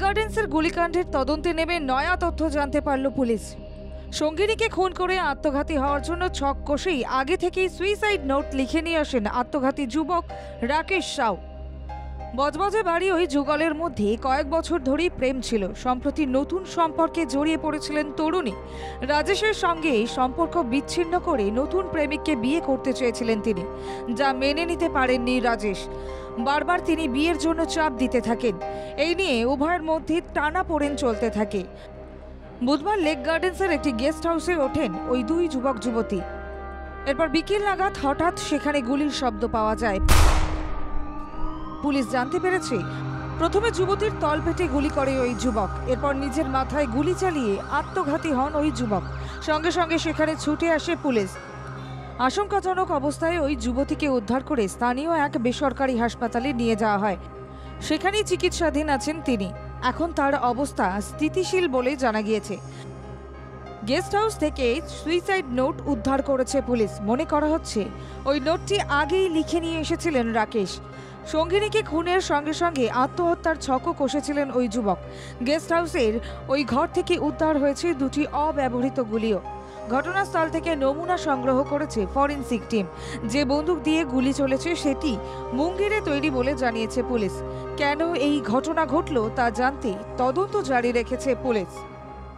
গার্ডেন্সের গুলিকাণ্ডের তদন্তে নেমে নয়া তথ্য জানতে পারল পুলিশ। সঙ্গিনীকে খুন করে আত্মঘাতী হওয়ার জন্য ছক কষেই আগে থেকেই সুইসাইড নোট লিখে নিয়ে আসেন আত্মঘাতী যুবক রাকেশ সাউ। বজবজে বাড়ি ওই যুগলের মধ্যে কয়েক বছর ধরেই প্রেম ছিল। সম্প্রতি নতুন সম্পর্কে জড়িয়ে পড়েছিলেন তরুণী। রাজেশের সঙ্গে সম্পর্ক বিচ্ছিন্ন করে নতুন প্রেমিককে বিয়ে করতে চেয়েছিলেন তিনি, যা মেনে নিতে পারেননি রাজেশ। বারবার তিনি বিয়ের জন্য চাপ দিতে থাকেন। এই নিয়ে উভয়ের মধ্যে টানাপোড়েন চলতে থাকে। বুধবার লেক গার্ডেন্সের একটি গেস্ট হাউসে ওঠেন ওই দুই যুবক যুবতী। এরপর বিকেল নাগাদ হঠাৎ সেখানে গুলির শব্দ পাওয়া যায়। পুলিশ জানতে পেরেছে প্রথমে যুবতীর তলপেটে গুলি করে ওই যুবক, এরপর নিজের মাথায় গুলি চালিয়ে আত্মঘাতী হন ওই যুবক। সঙ্গে সঙ্গে সেখানে ছুটে আসে পুলিশ। আশঙ্কাজনক অবস্থায় ওই যুবতীকে উদ্ধার করে স্থানীয় এক বেসরকারি হাসপাতালে নিয়ে যাওয়া হয়। সেখানেই চিকিৎসাধীন আছেন তিনি। এখন তার অবস্থা স্থিতিশীল বলে জানা গিয়েছে। গেস্ট হাউস থেকে সুইসাইড নোট উদ্ধার করেছে পুলিশ। মনে করা হচ্ছে ওই নোটটি আগেই লিখে নিয়ে এসেছিলেন রাকেশ। সঙ্গিনীকে খুনের সঙ্গে সঙ্গে আত্মহত্যার ছকও কষেছিলেন ওই যুবক। গেস্ট হাউসের ওই ঘর থেকে উদ্ধার হয়েছে দুটি অব্যবহৃত গুলিও। ঘটনাস্থল থেকে নমুনা সংগ্রহ করেছে ফরেনসিক টিম। যে বন্দুক দিয়ে গুলি চলেছে সেটি মুঙ্গেরে তৈরি বলে জানিয়েছে পুলিশ। কেন এই ঘটনা ঘটল তা জানতে তদন্ত জারি রেখেছে পুলিশ।